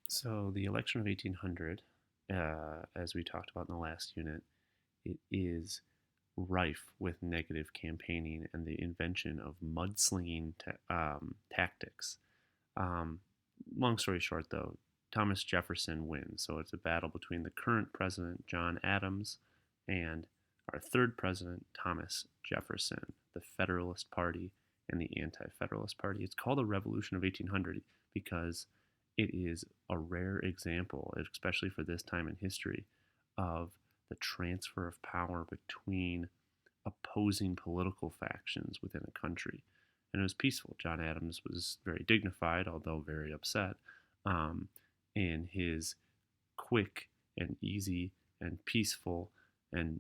So the election of 1800, as we talked about in the last unit, it is rife with negative campaigning and the invention of mudslinging tactics. Um, Long story short, though, Thomas Jefferson wins. So it's a battle between the current president, John Adams, and our third president, Thomas Jefferson, the Federalist Party and the Anti Federalist Party. It's called the Revolution of 1800 because it is a rare example, especially for this time in history, of the transfer of power between opposing political factions within a country. And it was peaceful. John Adams was very dignified, although very upset. Um, and his quick and easy and peaceful and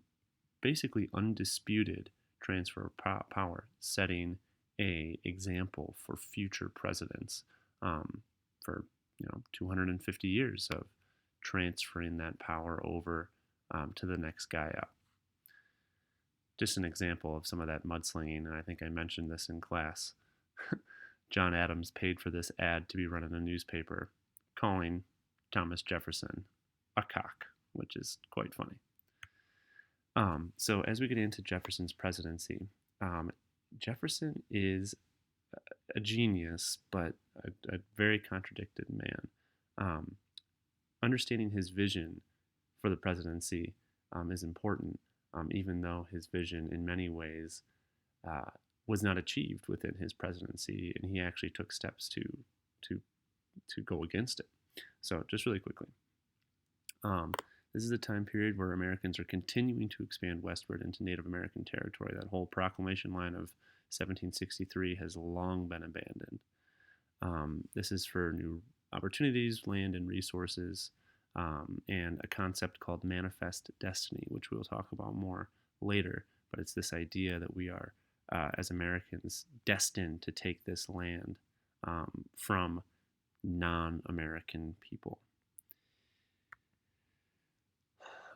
basically undisputed transfer of power, setting a example for future presidents for 250 years of transferring that power over to the next guy up. Just an example of some of that mudslinging, and I think I mentioned this in class. John Adams paid for this ad to be run in a newspaper, calling Thomas Jefferson a cock, which is quite funny. So as we get into Jefferson's presidency, Jefferson is a genius, but a very contradicted man. Um, Understanding his vision for the presidency is important, even though his vision in many ways uh, was not achieved within his presidency, and he actually took steps to to go against it. So, just really quickly, um, this is a time period where Americans are continuing to expand westward into Native American territory. That whole proclamation line of 1763 has long been abandoned. This is for new opportunities, land, and resources, and a concept called manifest destiny, which we'll talk about more later. But it's this idea that we are, as Americans, destined to take this land from non American people.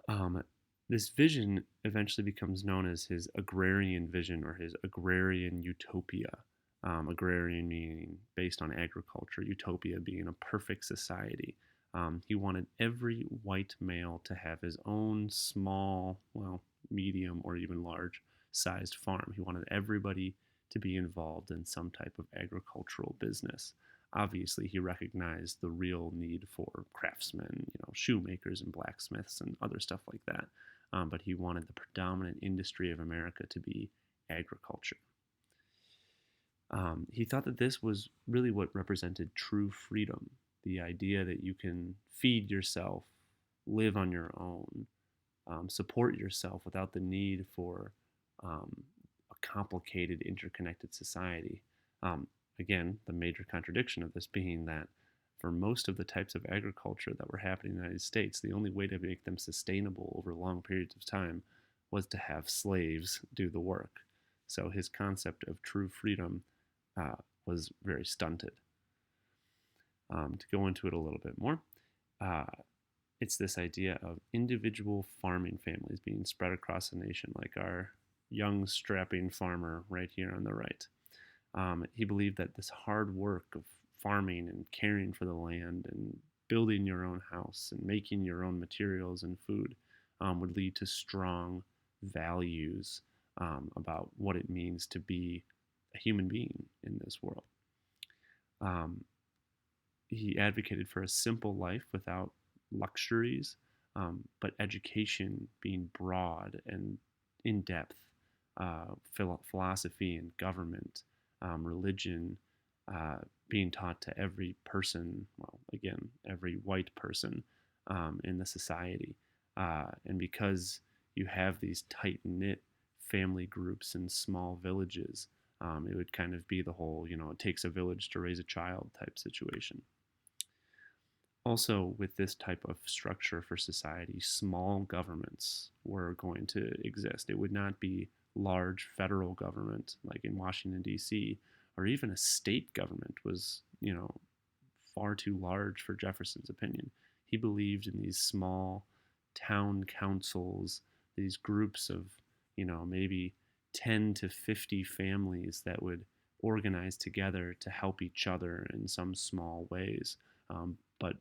Um, this vision eventually becomes known as his agrarian vision or his agrarian utopia. Agrarian meaning based on agriculture, utopia being a perfect society. He wanted every white male to have his own small, well, medium or even large sized farm. He wanted everybody to be involved in some type of agricultural business. Obviously, he recognized the real need for craftsmen, shoemakers and blacksmiths and other stuff like that. But he wanted the predominant industry of America to be agriculture. He thought that this was really what represented true freedom, the idea that you can feed yourself, live on your own, support yourself without the need for a complicated, interconnected society. Um, Again, the major contradiction of this being that for most of the types of agriculture that were happening in the United States, the only way to make them sustainable over long periods of time was to have slaves do the work. So his concept of true freedom was very stunted. To go into it a little bit more, uh, it's this idea of individual farming families being spread across the nation, like our young, strapping farmer right here on the right. He believed that this hard work of farming and caring for the land and building your own house and making your own materials and food would lead to strong values about what it means to be a human being in this world. Um, he advocated for a simple life without luxuries, but education being broad and in depth, philosophy and government, religion being taught to every person, well, again, every white person in the society. And because you have these tight knit family groups in small villages, it would kind of be the whole, it takes a village to raise a child type situation. Also, with this type of structure for society, small governments were going to exist. It would not be large federal government like in Washington, D.C., or even a state government was, far too large for Jefferson's opinion. He believed in these small town councils, these groups of, maybe 10 to 50 families that would organize together to help each other in some small ways. but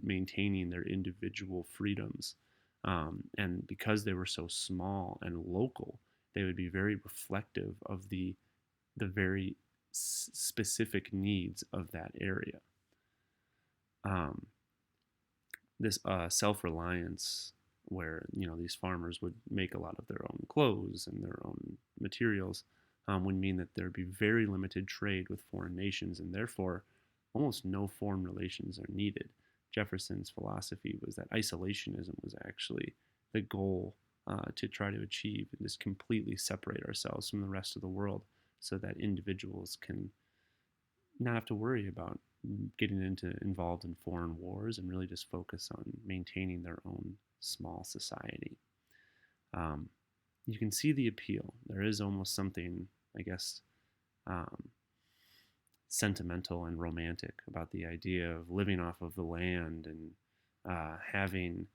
maintaining their individual freedoms. And because they were so small and local, they would be very reflective of the very specific needs of that area. Um, this self-reliance, where these farmers would make a lot of their own clothes and their own materials, would mean that there would be very limited trade with foreign nations, and therefore almost no foreign relations are needed. Jefferson's philosophy was that isolationism was actually the goal to try to achieve, and just completely separate ourselves from the rest of the world so that individuals can not have to worry about getting involved in foreign wars and really just focus on maintaining their own small society. Um, you can see the appeal. There is almost something, I guess, um, sentimental and romantic about the idea of living off of the land and having,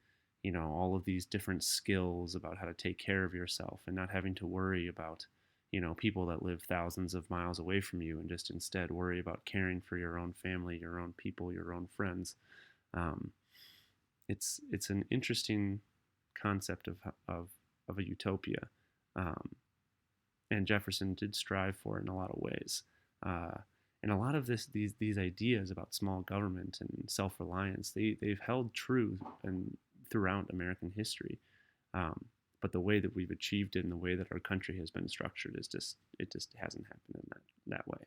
all of these different skills about how to take care of yourself and not having to worry about, people that live thousands of miles away from you, and just instead worry about caring for your own family, your own people, your own friends. Um, it's an interesting concept of a utopia, um, and Jefferson did strive for it in a lot of ways. Uh, and a lot of these ideas about small government and self-reliance, they've held true and throughout American history. Um, but the way that we've achieved it and the way that our country has been structured is just it just hasn't happened in that way.